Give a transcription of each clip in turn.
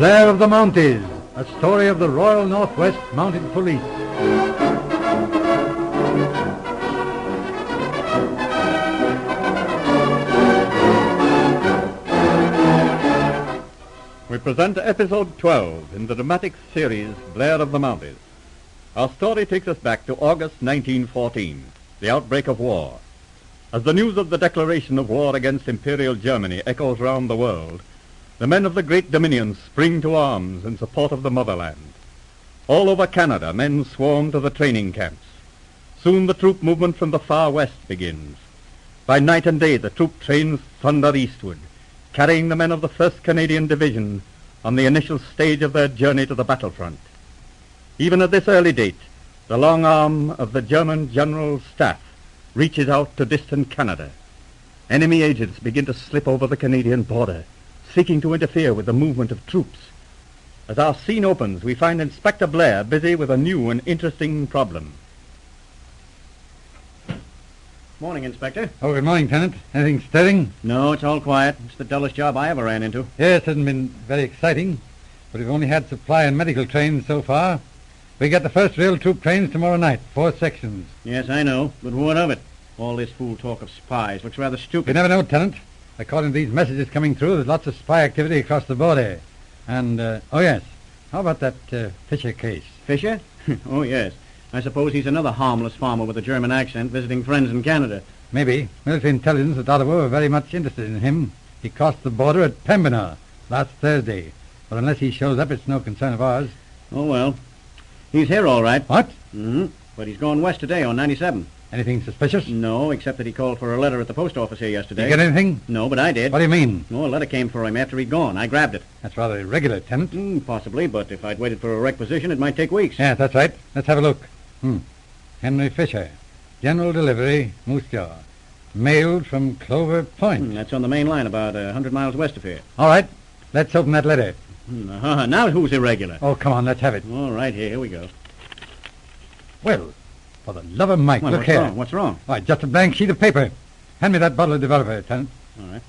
Blair of the Mounties, a story of the Royal Northwest Mounted Police. We present episode 12 in the dramatic series Blair of the Mounties. Our story takes us back to August 1914, the outbreak of war. As the news of the declaration of war against Imperial Germany echoes round the world, the men of the great dominions spring to arms in support of the motherland. All over Canada, men swarm to the training camps. Soon the troop movement from the far west begins. By night and day, the troop trains thunder eastward, carrying the men of the 1st Canadian Division on the initial stage of their journey to the battlefront. Even at this early date, the long arm of the German General Staff reaches out to distant Canada. Enemy agents begin to slip over the Canadian border, seeking to interfere with the movement of troops. As our scene opens, we find Inspector Blair busy with a new and interesting problem. Morning, Inspector. Oh, good morning, Lieutenant. Anything stirring? No, it's all quiet. It's the dullest job I ever ran into. Yes, it hasn't been very exciting, but we've only had supply and medical trains so far. We get the first real troop trains tomorrow night, 4 sections. Yes, I know, but what of it? All this fool talk of spies looks rather stupid. You never know, Lieutenant. According to these messages coming through, there's lots of spy activity across the border. And, oh yes, how about that Fisher case? Fisher? Oh, yes. I suppose he's another harmless farmer with a German accent visiting friends in Canada. Maybe. Military intelligence at Ottawa were very much interested in him. He crossed the border at Pembina last Thursday. But unless he shows up, it's no concern of ours. Oh, well. He's here, all right. What? Mm-hmm. But he's going west today on 97. Anything suspicious? No, except that he called for a letter at the post office here yesterday. You get anything? No, but I did. What do you mean? Oh, a letter came for him after he'd gone. I grabbed it. That's rather irregular, Lieutenant. Possibly, but if I'd waited for a requisition, it might take weeks. Yeah, that's right. Let's have a look. Henry Fisher. General delivery, Moose Jaw. Mailed from Clover Point. That's on the main line about 100 miles west of here. All right. Let's open that letter. Now who's irregular? Oh, come on, let's have it. All right, here we go. Well, for the love of Mike, look here. What's wrong? All right, just a blank sheet of paper. Hand me that bottle of developer, Lieutenant. All right.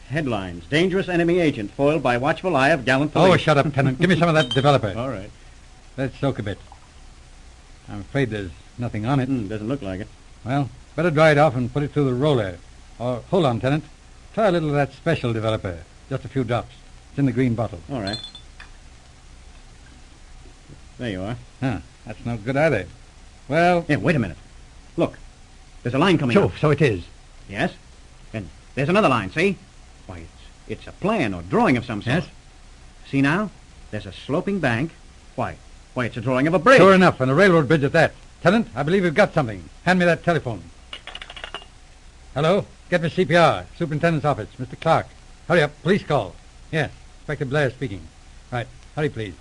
Headlines. Dangerous enemy agent foiled by watchful eye of gallant police. Oh, shut up, Lieutenant. Give me some of that developer. All right. Let's soak a bit. I'm afraid there's nothing on it. Doesn't look like it. Well, better dry it off and put it through the roller. Or, hold on, Lieutenant. Try a little of that special developer. Just a few drops. It's in the green bottle. All right. There you are. Huh. That's no good either. Well... Yeah, wait a minute. Look. There's a line coming up. So it is. Yes. And there's another line, see? Why, it's a plan or drawing of some sort. Yes. See now? There's a sloping bank. Why, it's a drawing of a bridge. Sure enough, and a railroad bridge at that. Lieutenant, I believe we've got something. Hand me that telephone. Hello? Get me CPR. Superintendent's office. Mr. Clark. Hurry up. Police call. Yes. Inspector Blair speaking. Right. Hurry, please.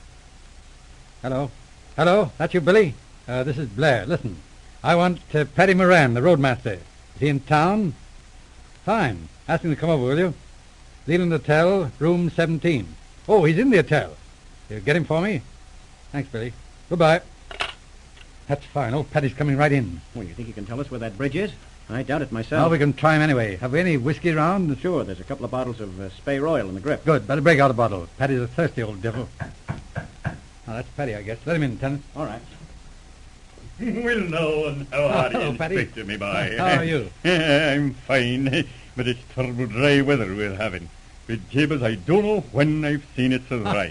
Hello? Hello? That you, Billy? This is Blair. Listen. I want Paddy Moran, the roadmaster. Is he in town? Fine. Ask him to come over, will you? Leland Hotel, room 17. Oh, he's in the hotel. You get him for me? Thanks, Billy. Goodbye. That's fine. Old Paddy's coming right in. Well, you think you can tell us where that bridge is? I doubt it myself. Well, we can try him anyway. Have we any whiskey around? Sure, there's a couple of bottles of Spey Royal in the grip. Good. Better break out a bottle. Paddy's a thirsty old devil. Now, that's Paddy, I guess. Let him in, Lieutenant. All right. Well, now, and how are you, Paddy. Inspector, me boy? How are you? I'm fine, but it's terrible dry weather we're having. But, Jabez, I don't know when I've seen it so dry.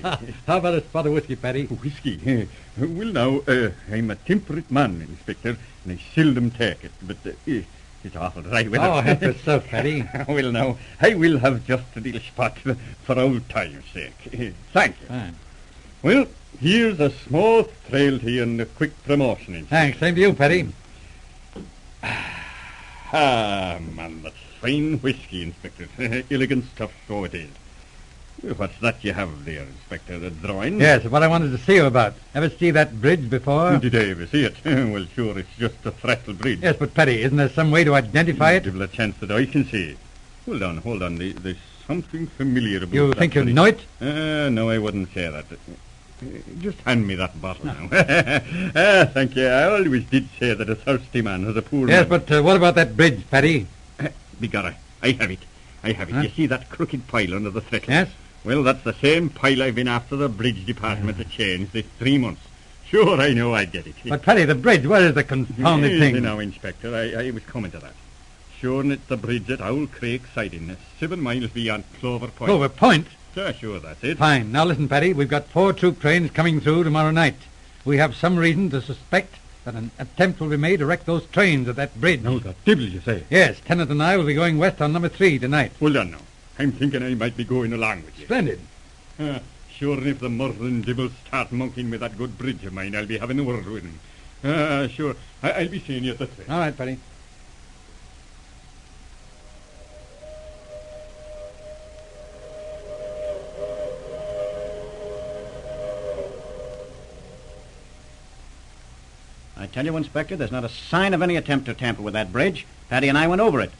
How about a spot of whiskey, Paddy? Whiskey? Well, now, I'm a temperate man, Inspector, and I seldom take it, but it's awful dry weather. Oh, help yourself, Paddy. Well, now, I will have just a little spot for old time's sake. Thank you. Fine. Well, here's a small trail to you and a quick promotion, Inspector. Thanks. Same to you, Paddy. Man, that's fine whiskey, Inspector. Elegant stuff, so it is. What's that you have there, Inspector? A drawing? Yes, what I wanted to see you about. Ever see that bridge before? Did I ever see it? Well, sure, it's just a trestle bridge. Yes, but Paddy, isn't there some way to identify it? Give it a chance that I can see it. Hold on. There's something familiar about You that think you bridge. know it? No, I wouldn't say that. Just hand me that bottle now. Thank you. I always did say that a thirsty man has a poor Yes, man. but what about that bridge, Paddy? Begorra, I have it. Huh? You see that crooked pile under the throttle? Yes? Well, that's the same pile I've been after the bridge department to change this 3 months. Sure, I know I'd get it. But, Paddy, the bridge, where is the confounded thing? Now, Inspector, I was coming to that. Sure, and it's the bridge at Owl Creek siding, 7 miles beyond Clover Point. Clover Point? Sure, that's it. Fine. Now listen, Paddy, we've got 4 troop trains coming through tomorrow night. We have some reason to suspect that an attempt will be made to wreck those trains at that bridge. No, the devil, you say? Yes, Tennant and I will be going west on number 3 tonight. Well done now. I'm thinking I might be going along with you. Splendid. Sure, and if the murdering devils start monkeying with that good bridge of mine, I'll be having a word with him. Sure. I'll be seeing you at the train. All right, Paddy. I tell you, Inspector, there's not a sign of any attempt to tamper with that bridge. Paddy and I went over it.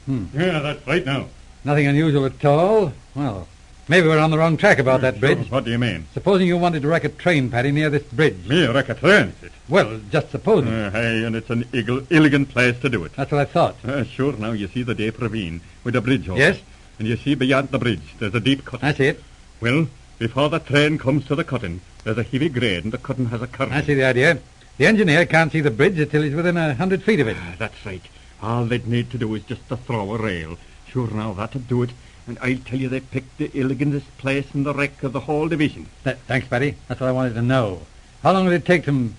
Yeah, that's right now. Nothing unusual at all. Well, maybe we're on the wrong track about that bridge. What do you mean? Supposing you wanted to wreck a train, Paddy, near this bridge. Me wreck a train, is it? Well, just supposing. Hey, and it's an elegant place to do it. That's what I thought. Sure, now you see the deep ravine with the bridge over Yes? it. And you see beyond the bridge, there's a deep cut. I see it. Well, before the train comes to the cutting, there's a heavy grade and the cutting has a curve. I see the idea. The engineer can't see the bridge until he's within 100 feet of it. That's right. All they'd need to do is just to throw a rail. Sure, now that'd do it. And I'll tell you they picked the elegantest place in the wreck of the whole division. Thanks, Paddy. That's what I wanted to know. How long did it take them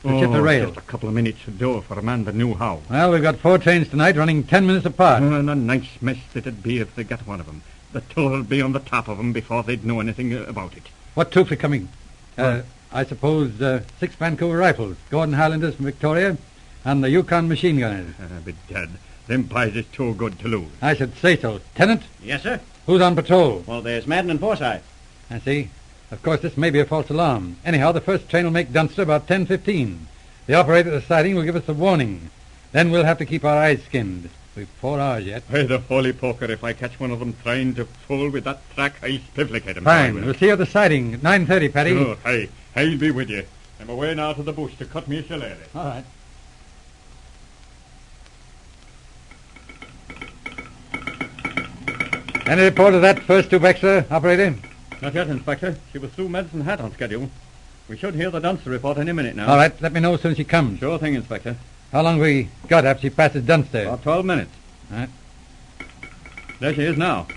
to chip the rail? Just a couple of minutes to do for a man that knew how. Well, we've got 4 trains tonight running 10 minutes apart. And a nice mess it'd be if they got one of them. The toll'd be on the top of them before they'd know anything about it. What troops are coming? I suppose 6 Vancouver rifles, Gordon Highlanders from Victoria, and the Yukon machine gunners. Bedad, them pies is too good to lose. I should say so. Tennant, Yes, sir? who's on patrol? Well, there's Madden and Forsyth. I see. Of course, this may be a false alarm. Anyhow, the first train will make Dunster about 10:15. The operator at the siding will give us a warning. Then we'll have to keep our eyes skinned. We've 4 hours yet. Hey, the holy poker, if I catch one of them trying to fool with that track, I'll spivlicate him. Fine. We'll see you at the siding at 9:30, Paddy. Sure, hey, I'll be with you. I'm away now to the bush to cut me a shillelagh. All right. Any report of that first tube extra, operator? Not yet, Inspector. She was through Medicine Hat on schedule. We should hear the Dunster report any minute now. All right. Let me know as soon as she comes. Sure thing, Inspector. How long we got after she passes Dunster? About 12 minutes. All right. There she is now.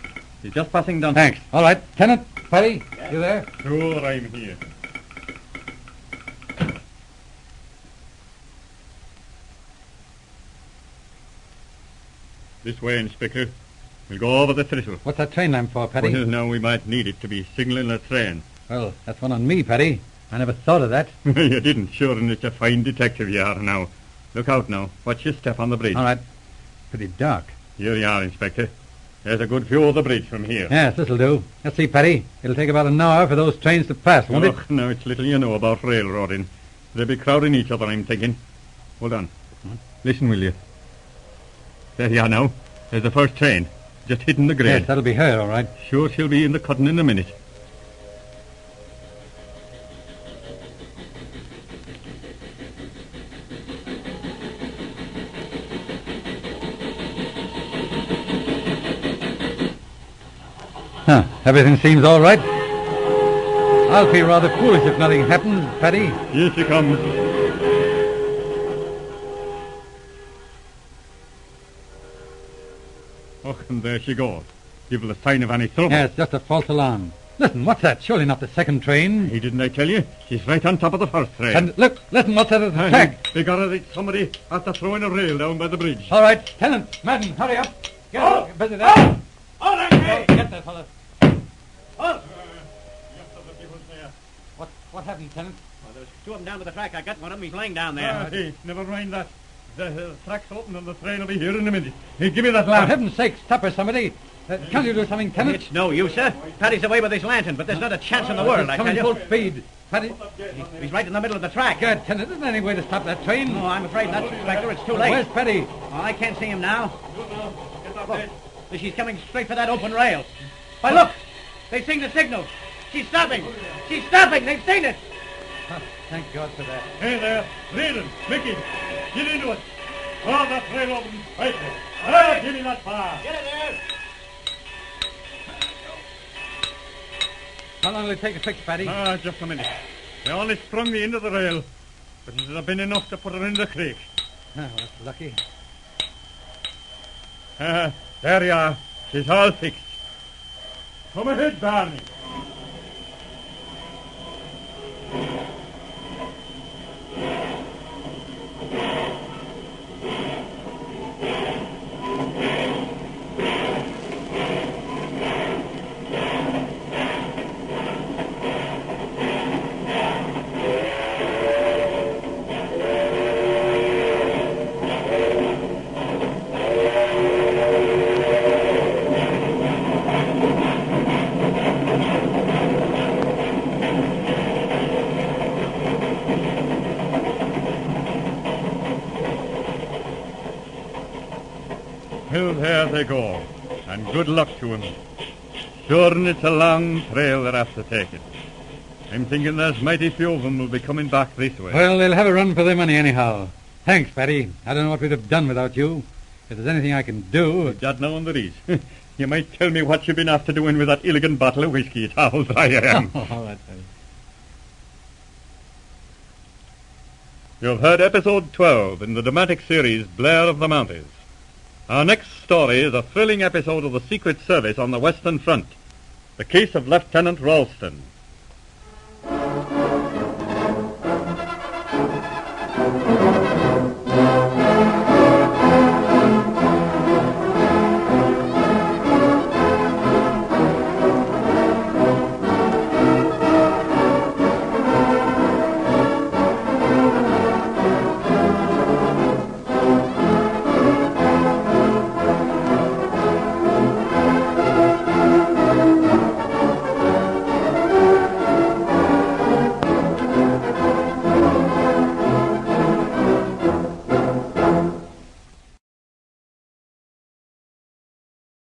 She's just passing Dunster. Thanks. All right. Tennant, Paddy, you there? Sure, I'm here. This way, Inspector. We'll go over the thistle. What's that train lamp for, Paddy? Well, now we might need it to be signaling a train. Well, that's one on me, Paddy. I never thought of that. You didn't, sure, and it's a fine detective you are now. Look out now. Watch your step on the bridge. All right. Pretty dark. Here you are, Inspector. There's a good view of the bridge from here. Yes, this'll do. Let's see, Paddy. It'll take about an hour for those trains to pass, won't it? Now it's little you know about railroading. They'll be crowding each other, I'm thinking. Hold on. Listen, will you? There you are now. There's the first train. Just hitting the grade. Yes, that'll be her, all right. Sure, she'll be in the cutting in a minute. Huh. Everything seems all right. I'll feel rather foolish if nothing happens, Paddy. Here she comes. Oh, and there she goes. Give a sign of any trouble. Yes, just a false alarm. Listen, what's that? Surely not the second train. Hey, didn't I tell you? She's right on top of the first train. And look, listen, what's that at the track? They got her. Somebody after throwing a rail down by the bridge. All right, Tennant, Madden, hurry up. Get busy there. All right, Get there, fella. Oh! What happened, Tennant? Well, there's 2 of them down to the track. I got one of them. He's laying down there. Hey, never mind that. The track's open and the train will be here in a minute. Hey, give me that For lamp. heaven's sake, stop her, somebody. Can't you do something, Tennant? It's no use, sir. Paddy's away with his lantern, but there's not a chance in the world, I tell Coming you. full speed. Paddy, He's right in the middle of the track. God, Tennant, isn't there any way to stop that train? No, I'm afraid not, Inspector. It's too late. Where's Paddy? Well, I can't see him now. Look, she's coming straight for that open rail. Why, look! They've seen the signal. She's stopping. She's stopping. They've seen it. Thank God for that. Hey there, Reardon, Mickey, get into it. Draw that trail open right there. Give me that bar. Get in there. How long will it take to fix, Paddy? Just a minute. They only sprung the end of the rail, but it would have been enough to put her in the creek. Oh, that's lucky. There you are. She's all fixed. Come ahead, Barney. Well, there they go, and good luck to 'em. Sure, and it's a long trail they're after taking. I'm thinking there's mighty few of 'em will be coming back this way. Well, they'll have a run for their money anyhow. Thanks, Paddy. I don't know what we'd have done without you. If there's anything I can do... Dad, now and there is. You might tell me what you've been after doing with that elegant bottle of whiskey. It's how dry I am. All right, Paddy. You've heard episode 12 in the dramatic series Blair of the Mounties. Our next story is a thrilling episode of the Secret Service on the Western Front, the case of Lieutenant Ralston.